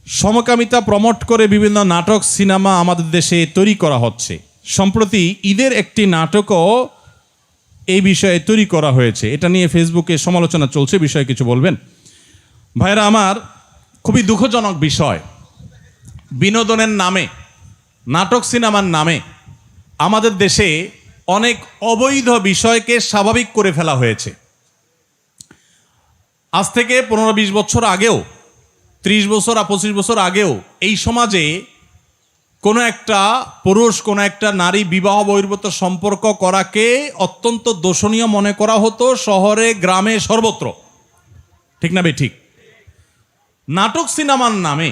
সমকামিতা প্রমোট করে বিভিন্ন নাটক সিনেমা আমাদের দেশে তৈরি করা হচ্ছে। সম্প্রতি ঈদের একটি নাটকও এই বিষয়ে তৈরি করা হয়েছে। এটা নিয়ে ফেসবুকে সমালোচনা চলছে, বিষয়ে কিছু বলবেন? ভাইরা আমার, খুবই দুঃখজনক বিষয়, বিনোদনের নামে, নাটক সিনেমার নামে আমাদের দেশে অনেক অবৈধ বিষয়কে স্বাভাবিক করে ফেলা হয়েছে। আজ থেকে 15-20 বছর আগেও, 30 বছর আর 25 বছর আগেও এই সমাজে কোনো একটা পুরুষ কোনো একটা নারী বিবাহ বহির্ভূত সম্পর্ক করাকে অত্যন্ত দোষণীয় মনে করা হতো, শহরে গ্রামে সর্বত্র। ঠিক না বে ঠিক? নাটক সিনেমার নামে,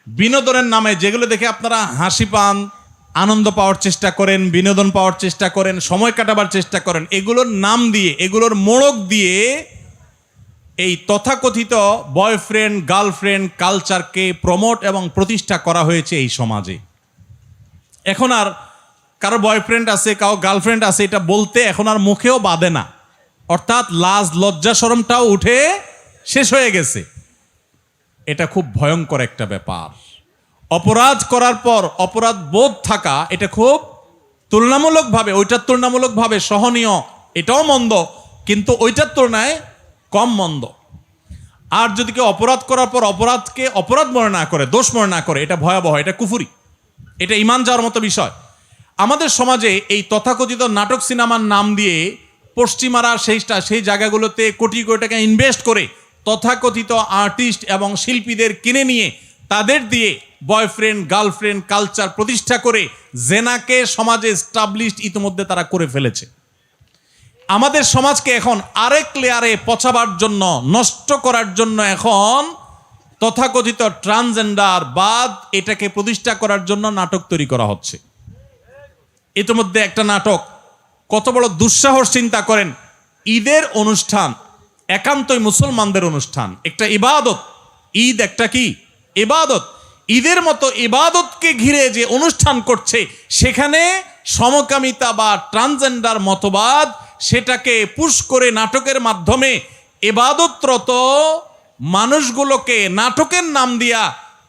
বিনোদনের নামে যেগুলো দেখে আপনারা হাসি পান, আনন্দ পাওয়ার চেষ্টা করেন, বিনোদন পাওয়ার চেষ্টা করেন, সময় কাটাবার চেষ্টা করেন, এগুলোর নাম দিয়ে, এগুলোর মোড়ক দিয়ে এই তথাকথিত বয়ফ্রেন্ড গার্লফ্রেন্ড কালচারকে প্রমোট এবং প্রতিষ্ঠা করা হয়েছে এই সমাজে। এখন আর কারো বয়ফ্রেন্ড আছে, কারো গার্লফ্রেন্ড আছে এটা বলতে এখন আর মুখেও বাধে না, অর্থাৎ লাজ লজ্জা শরমটাও উঠে শেষ হয়ে গেছে। এটা খুব ভয়ঙ্কর একটা ব্যাপার। অপরাধ করার পর অপরাধ বোধ থাকা, এটা খুব তুলনামূলকভাবে, ওইটার তুলনামূলকভাবে সহনীয়, এটাও মন্দ, কিন্তু ওইটার তুলনায় কম মন্দ। আর যদি কেউ অপরাধ করার পর অপরাধকে অপরাধ মনে না করে, দোষ মনে না করে, এটা ভয়াবহ, এটা কুফরি, এটা ঈমান যাওয়ার মতো বিষয়। আমাদের সমাজে এই তথাকথিত নাটক সিনেমার নাম দিয়ে পশ্চিমারা সেই জায়গাগুলোতে কোটি কোটি টাকা ইনভেস্ট করে তথাকথিত আর্টিস্ট এবং শিল্পীদের কিনে নিয়ে তাদের দিয়ে বয়ফ্রেন্ড গার্লফ্রেন্ড কালচার প্রতিষ্ঠা করে জেনাকে সমাজে এস্টাবলিশড ইতিমধ্যে তারা করে ফেলেছে। আমাদের সমাজকে এখন আরেক লেয়ারে পচাবার জন্য, নষ্ট করার জন্য এখন তথাকথিত ট্রান্সজেন্ডার বাদ এটাকে প্রতিষ্ঠা করার জন্য নাটক তৈরি করা হচ্ছে। ইতিমধ্যে একটা নাটক, কত বড় দুঃসাহস চিন্তা করেন, ঈদের অনুষ্ঠান একান্তই মুসলমানদের অনুষ্ঠান, একটা ইবাদত। ঈদ একটা কি ইবাদত, ঈদের মতো ইবাদতকে ঘিরে যে অনুষ্ঠান করছে সেখানে সমকামিতা বা ট্রান্সজেন্ডার মতবাদ সেটাকে পুশ করে নাটকের মাধ্যমে ইবাদতরত মানুষগুলোকে নাটকের নাম দিয়া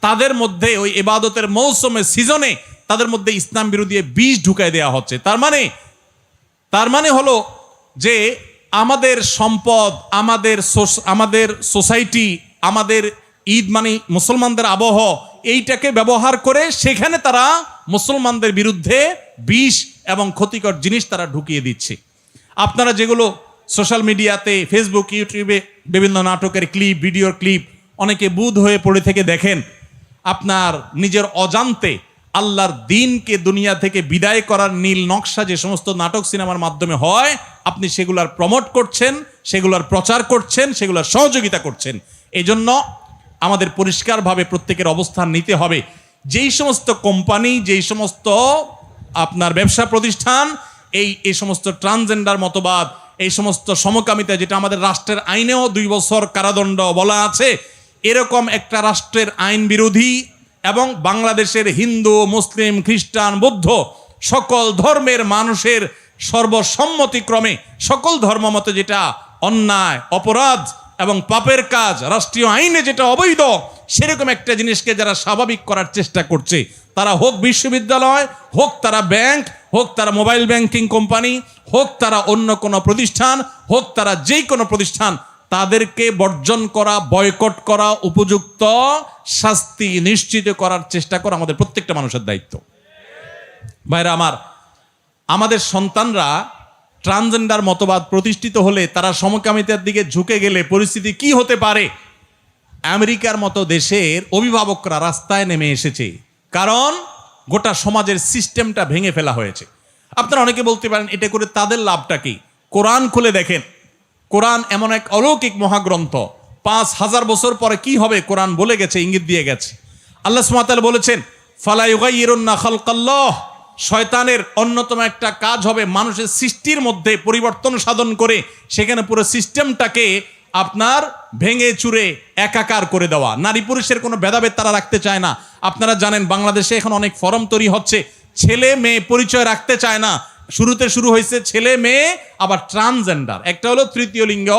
তাদের মধ্যে ওই ইবাদতের মৌসুমে সিজনে তাদের মধ্যে ইসলাম বিরোধী বিষ ঢুকাই দেওয়া হচ্ছে। তার মানে হলো যে আমাদের সম্পদ, আমাদের সোসাইটি, আমাদের ঈদ মানে মুসলমানদের আবহ, এইটাকে ব্যবহার করে সেখানে তারা মুসলমানদের বিরুদ্ধে বিষ এবং ক্ষতিকর জিনিস তারা ঢুকিয়ে দিচ্ছে। আপনারা যেগুলো সোশ্যাল মিডিয়াতে, ফেসবুক, ইউটিউবে বিভিন্ন নাটকের ক্লিপ, ভিডিওর ক্লিপ অনেকে বুধ হয়ে পড়ে থেকে দেখেন, আপনার নিজের অজান্তে আল্লাহর দ্বীনকে দুনিয়া থেকে বিদায় করার নীল নকশা যে সমস্ত নাটক সিনেমার মাধ্যমে হয়, আপনি সেগুলার প্রমোট করছেন, সেগুলার প্রচার করছেন, সেগুলার সহযোগিতা করছেন। এই জন্য আমাদের পরিষ্কারভাবে প্রত্যেকের অবস্থান নিতে হবে। যেই সমস্ত কোম্পানি, যেই সমস্ত আপনার ব্যবসা প্রতিষ্ঠান এই সমস্ত ট্রান্সজেন্ডার মতবাদ, এই সমস্ত সমকামিতা, যেটা আমাদের রাষ্ট্রের আইনেও 2 বছর কারাদণ্ড বলা আছে, এরকম একটা রাষ্ট্রের আইন বিরোধী এবং বাংলাদেশের হিন্দু, মুসলিম, খ্রিস্টান, বৌদ্ধ সকল ধর্মের মানুষের সর্বসম্মতিক্রমে সকল ধর্মমতে যেটা অন্যায়, অপরাধ এবং পাপের কাজ, রাষ্ট্রীয় আইনে যেটা অবৈধ, সেরকম একটা জিনিসকে যারা স্বাভাবিক করার চেষ্টা করছে, তারা হোক বিশ্ববিদ্যালয়, হোক তারা ব্যাংক, হোক তারা মোবাইল ব্যাংকিং কোম্পানি, হোক তারা অন্য কোনো প্রতিষ্ঠান, হোক তারা যেই কোনো প্রতিষ্ঠান, তাদেরকে বর্জন করা, বয়কট করা, উপযুক্ত শাস্তি নিশ্চিত করার চেষ্টা করা আমাদের প্রত্যেকটা মানুষের দায়িত্ব। ভাইরা আমার, আমাদের সন্তানরা ট্রান্সজেন্ডার মতবাদ প্রতিষ্ঠিত হলে, তারা সমকামিতার দিকে ঝুঁকে গেলে পরিস্থিতি কি হতে পারে? আমেরিকার মতো দেশের অভিভাবকরা রাস্তায় নেমে এসেছে, কারণ গোটা সমাজের সিস্টেমটা ভেঙে ফেলা হয়েছে। আপনারা অনেকে বলতে পারেন এটা করে তাদের লাভটা কি? কোরআন খুলে দেখেন, কোরআন এমন এক অলৌকিক মহাগ্রন্থ, 5000 বছর পরে কি হবে কোরআন বলে গেছে, ইঙ্গিত দিয়ে গেছে। আল্লাহ সুবহানাহু ওয়া তাআলা বলেছেন, ফালা ইউগাইয়িরুন্না খালকাল্লাহ, শয়তানের অন্যতম একটা কাজ হবে মানুষের সৃষ্টির মধ্যে পরিবর্তন সাধন করে সেখানে পুরো সিস্টেমটাকে আপনার ভেঙে চুরে একাকার করে দেওয়া। নারী পুরুষের কোনো ভেদাভেদ তারা রাখতে চায় না। আপনারা জানেন বাংলাদেশে এখন অনেক ফরম তৈরি হচ্ছে, ছেলে মেয়ে পরিচয় রাখতে চায় না। শুরুতে শুরু হয়েছে ছেলে মেয়ে, আবার ট্রান্সজেন্ডার, একটা হলো তৃতীয় লিঙ্গ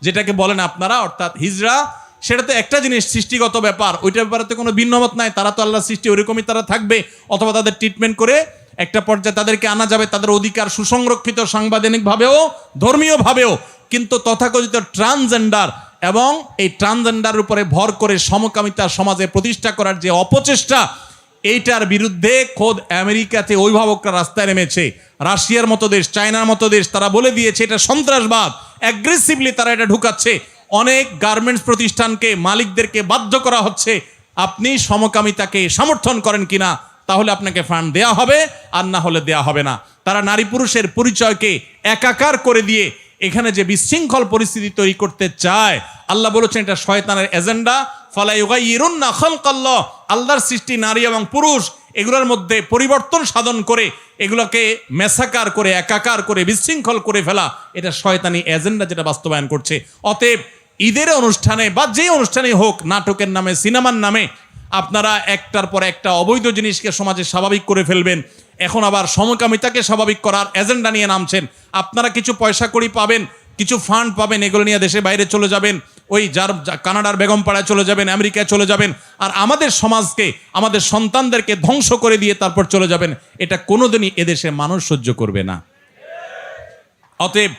যেটাকে বলেন আপনারা, অর্থাৎ হিজড়া, সেটা তো একটা জিনিস, সৃষ্টিগত ব্যাপার, ওইটার ব্যাপারে তো কোনো ভিন্নমত নাই। তারা তো আল্লাহ সৃষ্টি, ওইরকমই তারা থাকবে, অথবা তাদের ট্রিটমেন্ট করে একটা পর্যায়ে তাদেরকে আনা যাবে, তাদের অধিকার সুসংরক্ষিত সাংবিধানিকভাবেও ধর্মীয়ভাবেও। কিন্তু তথাকথিত ট্রান্সজেন্ডার এবং এই ট্রান্সজেন্ডার উপরে ভর করে সমকামিতা সমাজে প্রতিষ্ঠা করার যে অপচেষ্টা, এইটার বিরুদ্ধে খোদ আমেরিকাতে অভিভাবকরা রাস্তায় নেমেছে। রাশিয়ার মতো দেশ, চায়নার মতো দেশ, তারা বলে দিয়েছে এটা সন্ত্রাসবাদ। অ্যাগ্রেসিভলি তারা এটা ঢুকাচ্ছে। অনেক গার্মেন্টস প্রতিষ্ঠানকে, মালিকদেরকে বাধ্য করা হচ্ছে, আপনি সমকামিতাকে সমর্থন করেন কিনা, তাহলে আপনাকে ফান্ড দেয়া হবে, আর না হলে দেয়া হবে না। তারা নারী পুরুষের পরিচয়কে একাকার করে দিয়ে এখানে যে বিশৃঙ্খল পরিস্থিতি তৈরি করতে চায়, আল্লাহ বলেছেন এটা শয়তানের এজেন্ডা। ফালা ইউগাইয়িরুন্না খালকাল্লাহ, আল্লাহর সৃষ্টি নারী এবং পুরুষ, এগুলোর মধ্যে পরিবর্তন সাধন করে এগুলোকে মেসাকার করে, একাকার করে, বিশৃঙ্খল করে ফেলা, এটা শয়তানি এজেন্ডা যেটা বাস্তবায়ন করছে। অতএব ঈদের অনুষ্ঠানে বা যে অনুষ্ঠানে হোক, নাটকের নামে, সিনেমার নামে আপনারা একটার পর একটা অবৈধ জিনিসকে সমাজে স্বাভাবিক করে ফেলবেন। এখন আবার সমকামিতাকে স্বাভাবিক করার এজেন্ডা নিয়ে নামছেন। আপনারা কিছু পয়সা কড়ি পাবেন, কিছু ফান্ড পাবেন, এগুলো নিয়ে দেশে বাইরে চলে যাবেন, ওই কানাডার বেগমপাড়ায় চলে যাবেন, আমেরিকায় চলে যাবেন, আর আমাদের সমাজকে, আমাদের সন্তানদেরকে ধ্বংস করে দিয়ে তারপর চলে যাবেন। এটা কোনোদিনই এদেশে মানুষ সহ্য করবে না। অতএব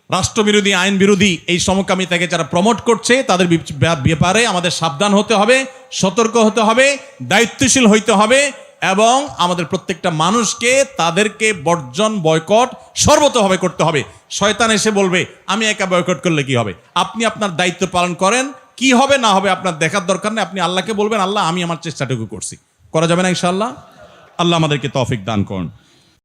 রাষ্ট্রবিরোধী, আইন বিরোধী এই সমকামিতাকে যারা প্রমোট করছে, তাদের ব্যাপারে আমাদের সাবধান হতে হবে, সতর্ক হতে হবে, দায়িত্বশীল হইতে হবে, এবং আমাদের প্রত্যেকটা মানুষকে তাদেরকে বর্জন, বয়কট সর্বতভাবে করতে হবে। শয়তান এসে বলবে আমি একা বয়কট করলে কি হবে, আপনি আপনার দায়িত্ব পালন করেন, কি হবে না হবে আপনার দেখার দরকার নেই। আপনি আল্লাহকে বলবেন, আল্লাহ আমি আমার চেষ্টাটুকু করছি। করা যাবে না ইনশাআল্লাহ? আল্লাহ আমাদেরকে তৌফিক দান করুন।